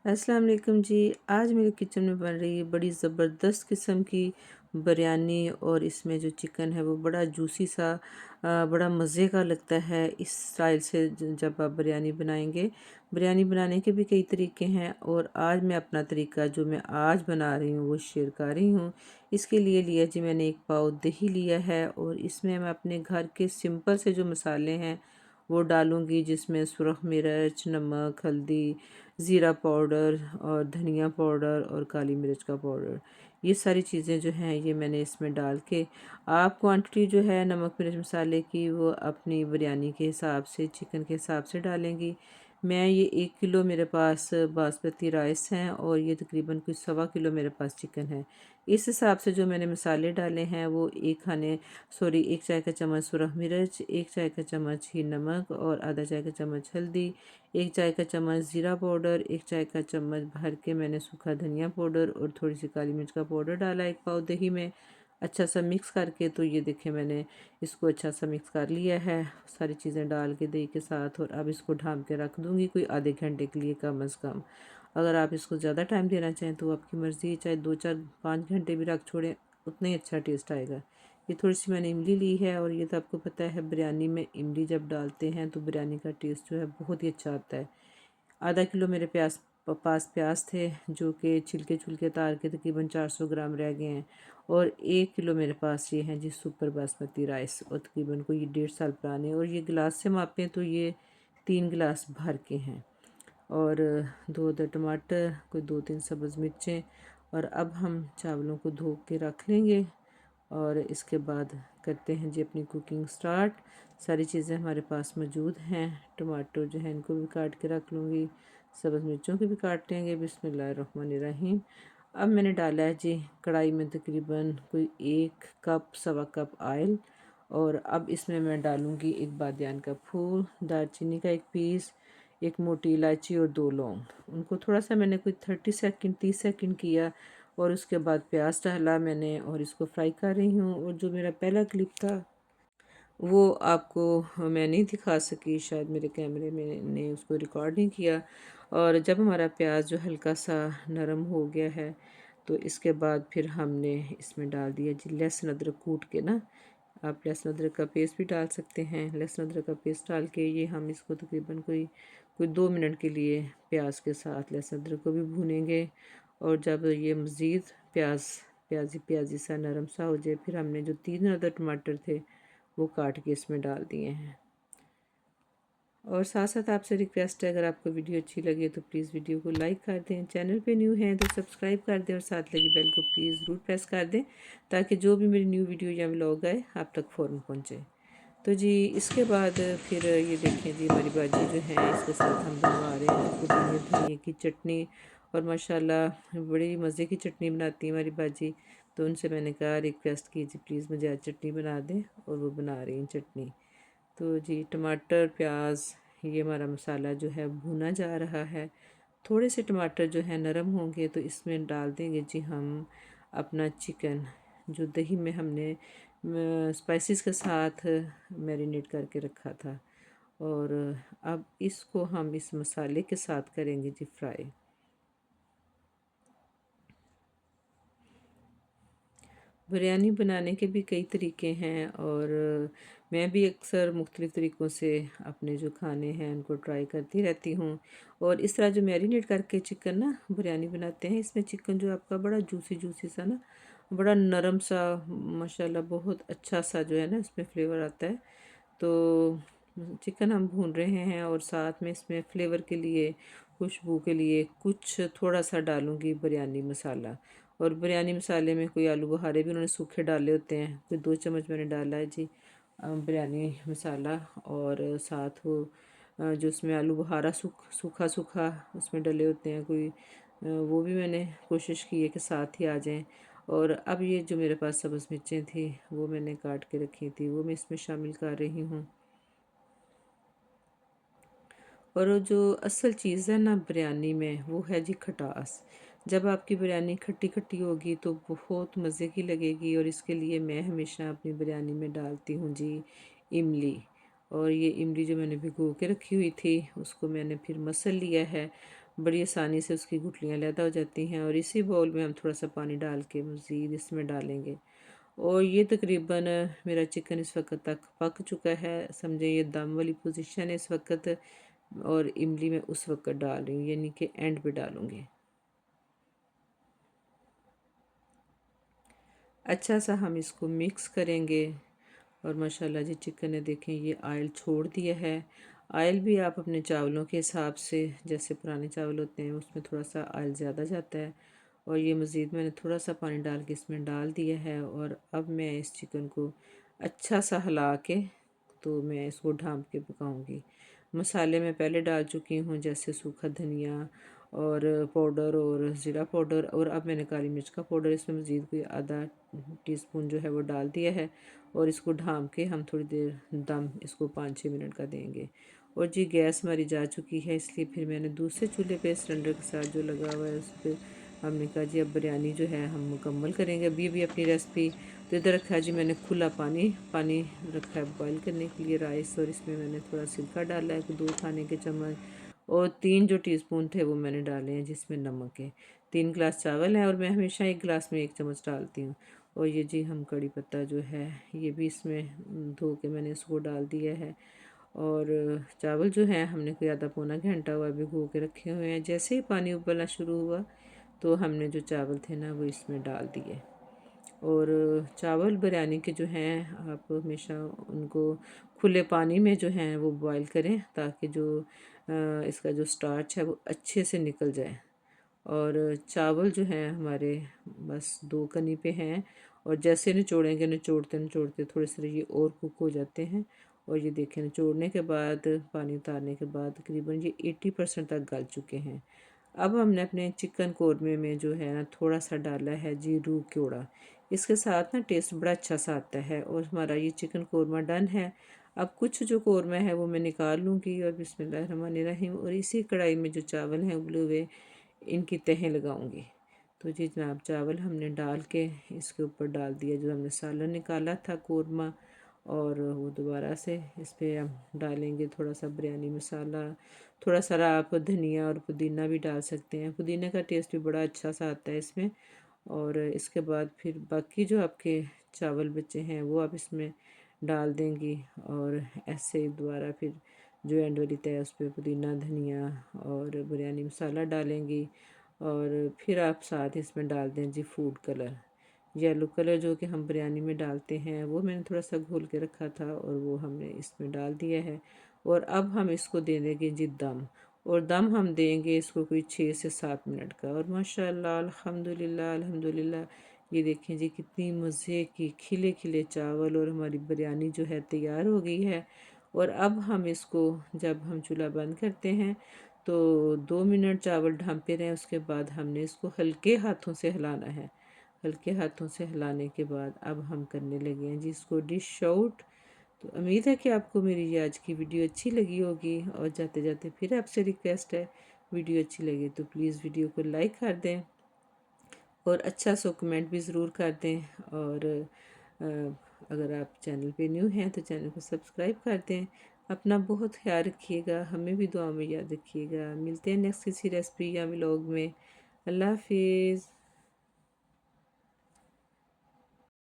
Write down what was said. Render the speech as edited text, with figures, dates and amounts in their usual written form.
अस्सलाम वालेकुम जी। आज मेरे किचन में बन रही है बड़ी ज़बरदस्त किस्म की बिरयानी और इसमें जो चिकन है वो बड़ा जूसी सा बड़ा मज़े का लगता है। इस स्टाइल से जब आप बिरयानी बनाएंगे, बिरयानी बनाने के भी कई तरीके हैं और आज मैं अपना तरीका जो मैं आज बना रही हूँ वो शेयर कर रही हूँ। इसके लिए लिया जी मैंने 1 पाव दही लिया है और इसमें मैं अपने घर के सिंपल से जो मसाले हैं वो डालूँगी, जिसमें सुरख मिर्च, नमक, हल्दी, ज़ीरा पाउडर और धनिया पाउडर और काली मिर्च का पाउडर। ये सारी चीज़ें जो हैं ये मैंने इसमें डाल के, आप क्वांटिटी जो है नमक मिर्च मसाले की वो अपनी बिरयानी के हिसाब से, चिकन के हिसाब से डालेंगी। मैं ये 1 किलो मेरे पास बासमती राइस हैं और ये तकरीबन कुछ 1.25 किलो मेरे पास चिकन है। इस हिसाब से जो मैंने मसाले डाले हैं वो 1 चाय का चम्मच सुरख मिर्च, 1 चाय का चम्मच ही नमक और आधा चाय का चम्मच हल्दी, 1 चाय का चम्मच ज़ीरा पाउडर, 1 चाय का चम्मच भर के मैंने सूखा धनिया पाउडर और थोड़ी सी काली मिर्च का पाउडर डाला 1 पाव दही में। अच्छा सा मिक्स करके, तो ये देखें मैंने इसको अच्छा सा मिक्स कर लिया है सारी चीज़ें डाल के दही के साथ। और अब इसको ढाँप के रख दूँगी कोई आधे घंटे के लिए कम अज़ कम। अगर आप इसको ज़्यादा टाइम देना चाहें तो आपकी मर्ज़ी, चाहे 2 4 5 घंटे भी रख छोड़ें, उतना ही अच्छा टेस्ट आएगा। ये थोड़ी सी मैंने इमली ली है और ये तो आपको पता है बिरयानी में इमली जब डालते हैं तो बिरयानी का टेस्ट जो है बहुत ही अच्छा आता है। आधा किलो मेरे पास प्याज थे जो कि छिलके छुलके उतार के तकरीबन 400 ग्राम रह गए हैं। और 1 किलो मेरे पास ये हैं जी सुपर बासमती राइस और तकरीबन कोई 1.5 साल पुराने, और ये गिलास से मापें तो ये 3 गिलास भर के हैं। और 2 टमाटर, कोई 2 3 सब्ज़ मिर्चें। और अब हम चावलों को धो के रख लेंगे और इसके बाद करते हैं जी अपनी कुकिंग स्टार्ट। सारी चीज़ें हमारे पास मौजूद हैं। टमाटर जो है इनको भी काट के रख लूँगी, सब्ज़ मिर्चों के भी काट लेंगे। बिस्मिल्लाहिर्रहमानिर्रहीम। अब मैंने डाला है जी कढ़ाई में तकरीबन कोई 1 कप सवा कप ऑयल। और अब इसमें मैं डालूँगी 1 बादियान का फूल, दालचीनी का 1 पीस, 1 मोटी इलायची और 2 लौंग। उनको थोड़ा सा मैंने कोई 30 सेकंड किया और उसके बाद प्याज डाला मैंने और इसको फ्राई कर रही हूँ। और जो मेरा पहला क्लिप था वो आपको मैं नहीं दिखा सकी, शायद मेरे कैमरे में ने उसको रिकॉर्ड नहीं किया। और जब हमारा प्याज जो हल्का सा नरम हो गया है तो इसके बाद फिर हमने इसमें डाल दिया जी लहसुन अदरक कूट के ना। आप लहसुन अदरक का पेस्ट भी डाल सकते हैं। लहसुन अदरक का पेस्ट डाल के ये हम इसको तकरीबन कोई कोई 2 मिनट के लिए प्याज के साथ लहसुन अदरक को भी भूनेंगे। और जब ये मज़ीद प्याज प्याजी प्याजी सा नरम सा हो जाए, फिर हमने जो 3 अदर टमाटर थे वो काट के इसमें डाल दिए हैं। और साथ साथ आपसे रिक्वेस्ट है, अगर आपको वीडियो अच्छी लगे तो प्लीज़ वीडियो को लाइक कर दें, चैनल पे न्यू हैं तो सब्सक्राइब कर दें और साथ लगी बेल को प्लीज़ ज़रूर प्रेस कर दें ताकि जो भी मेरी न्यू वीडियो या व्लॉग आए आप तक फ़ौरन पहुँचे। तो जी इसके बाद फिर ये देखें जी हमारी भाजी जो है इसके साथ हम बनवा रहे हैं जी पुदीने धनिए की चटनी। और माशाल्लाह बड़ी मज़े की चटनी बनाती है हमारी भाजी। तो उनसे मैंने कहा, रिक्वेस्ट की जी प्लीज़ मुझे आज चटनी बना दें, और वो बना रही हैं चटनी। तो जी टमाटर प्याज ये हमारा मसाला जो है भुना जा रहा है। थोड़े से टमाटर जो है नरम होंगे तो इसमें डाल देंगे जी हम अपना चिकन, जो दही में हमने स्पाइसेस के साथ मैरिनेट करके रखा था। और अब इसको हम इस मसाले के साथ करेंगे जी फ्राई। बिरयानी बनाने के भी कई तरीके हैं और मैं भी अक्सर मुख्तलिफ़ तरीक़ों से अपने जो खाने हैं उनको ट्राई करती रहती हूँ। और इस तरह जो मैरिनेट करके चिकन ना बिरयानी बनाते हैं, इसमें चिकन जो आपका बड़ा जूसी जूसी सा ना, बड़ा नरम सा, माशाल्लाह बहुत अच्छा सा जो है ना इसमें फ्लेवर आता है। तो चिकन हम भून रहे हैं और साथ में इसमें फ्लेवर के लिए, खुशबू के लिए कुछ थोड़ा सा डालूँगी बिरयानी मसाला। और बिरयानी मसाले में कोई आलू बुखारे भी उन्होंने सूखे डाले होते हैं, कोई 2 चम्मच मैंने डाला है जी बिरयानी मसाला। और साथ वो जो उसमें आलू बुखारा सूखा सूखा उसमें डले होते हैं, कोई वो भी मैंने कोशिश की है कि साथ ही आ जाएं। और अब ये जो मेरे पास सब्ज़ मिर्चें थी वो मैंने काट के रखी थी, वो मैं इसमें शामिल कर रही हूँ। और वो जो असल चीज़ है ना बिरयानी में वो है जी खटास। जब आपकी बिरयानी खट्टी खट्टी होगी तो बहुत मज़े की लगेगी। और इसके लिए मैं हमेशा अपनी बिरयानी में डालती हूँ जी इमली। और ये इमली जो मैंने भिगो के रखी हुई थी उसको मैंने फिर मसल लिया है। बड़ी आसानी से उसकी गुठलियाँ अलहदा हो जाती हैं। और इसी बाउल में हम थोड़ा सा पानी डाल के मज़ीद इसमें डालेंगे। और ये तकरीबन मेरा चिकन इस वक्त तक पक चुका है, समझे ये दम वाली पोजीशन है इस वक्त। और इमली मैं उस वक्त डाल रही हूँ, यानी कि एंड पे डालूँगी। अच्छा सा हम इसको मिक्स करेंगे। और माशाल्लाह जी चिकन ने देखें ये आयल छोड़ दिया है। आयल भी आप अपने चावलों के हिसाब से, जैसे पुराने चावल होते हैं उसमें थोड़ा सा आयल ज़्यादा जाता है। और ये मज़ीद मैंने थोड़ा सा पानी डाल के इसमें डाल दिया है। और अब मैं इस चिकन को अच्छा सा हिला के तो मैं इसको ढाँप के पकाऊंगी। मसाले मैं पहले डाल चुकी हूँ, जैसे सूखा धनिया और पाउडर और ज़ीरा पाउडर। और अब मैंने काली मिर्च का पाउडर इसमें मज़ीद कोई आधा टीस्पून जो है वो डाल दिया है। और इसको ढाँप के हम थोड़ी देर दम इसको 5-6 मिनट का देंगे। और जी गैस हमारी जा चुकी है, इसलिए फिर मैंने दूसरे चूल्हे पे सिलेंडर के साथ जो लगा हुआ है उस पर हमने कहा जी अब बिरयानी जो है हम मुकम्मल करेंगे अभी अपनी रेसिपी। तो इधर रखा है जी मैंने खुला पानी पानी रखा है बॉईल करने के लिए राइस। और इसमें मैंने थोड़ा सिरका डाला है 2 खाने के चम्मच। और 3 जो टीस्पून थे वो मैंने डाले हैं जिसमें नमक है। 3 गिलास चावल है और मैं हमेशा 1 गिलास में 1 चम्मच डालती हूँ। और ये जी हम कड़ी पत्ता जो है ये भी इसमें धो के मैंने इसको डाल दिया है। और चावल जो है हमने कोई आधा पौना घंटा हुआ भिगो के रखे हुए हैं। जैसे ही पानी उबलना शुरू हुआ तो हमने जो चावल थे ना वो इसमें डाल दिए। और चावल बिरयानी के जो हैं आप हमेशा उनको खुले पानी में जो हैं वो बॉईल करें, ताकि जो इसका जो स्टार्च है वो अच्छे से निकल जाए। और चावल जो हैं हमारे बस 2 कनी पे हैं। और जैसे निचोड़ेंगे निचोड़ते निचोड़ते थोड़े से ये और कुक हो जाते हैं। और ये देखें निचोड़ने के बाद पानी उतारने के बाद तकरीबन ये 80% तक गल चुके हैं। अब हमने अपने चिकन कौरमे में जो है ना थोड़ा सा डाला है जी रूह क्योड़ा। इसके साथ ना टेस्ट बड़ा अच्छा सा आता है। और हमारा ये चिकन कौरमा डन है। अब कुछ जो कौरमा है वो मैं निकाल लूँगी और बिस्मिल्लाहिर्रहमानिर्रहीम और इसी कढ़ाई में जो चावल हैं उबले हुए इनकी तहें लगाऊंगी। तो जी जनाब चावल हमने डाल के इसके ऊपर डाल दिया जो हमने सालन निकाला था कौरमा। और वो दोबारा से इस पर हम डालेंगे थोड़ा सा बिरयानी मसाला, थोड़ा सा आप धनिया और पुदीना भी डाल सकते हैं। पुदीने का टेस्ट भी बड़ा अच्छा सा आता है इसमें। और इसके बाद फिर बाकी जो आपके चावल बचे हैं वो आप इसमें डाल देंगी। और ऐसे ही दोबारा फिर जो एंड वाली तय है उस पर पुदीना धनिया और बिरयानी मसाला डालेंगी। और फिर आप साथ इसमें डाल दें जी फूड कलर, येलो कलर जो कि हम बिरयानी में डालते हैं, वो मैंने थोड़ा सा घोल के रखा था और वो हमने इसमें डाल दिया है। और अब हम इसको दे देंगे जी दम। और दम हम देंगे इसको कोई 6 से 7 मिनट का। और माशाल्लाह अल्हम्दुलिल्लाह अल्हम्दुलिल्लाह ये देखें जी कितनी मज़े की खिले खिले चावल और हमारी बिरयानी जो है तैयार हो गई है। और अब हम इसको जब हम चूल्हा बंद करते हैं तो 2 मिनट चावल ढाँपे रहें, उसके बाद हमने इसको हल्के हाथों से हिलाना है। हल्के हाथों से हिलाने के बाद अब हम करने लगे हैं जी इसको डिश आउट। तो उम्मीद है कि आपको मेरी ये आज की वीडियो अच्छी लगी होगी। और जाते जाते फिर आपसे रिक्वेस्ट है, वीडियो अच्छी लगे तो प्लीज़ वीडियो को लाइक कर दें और अच्छा सा कमेंट भी ज़रूर कर दें। और अगर आप चैनल पे न्यू हैं तो चैनल को सब्सक्राइब कर दें। अपना बहुत ख्याल रखिएगा, हमें भी दुआ में याद रखिएगा। मिलते हैं नेक्स्ट किसी रेसिपी या व्लॉग में। अल्लाह हाफिज़।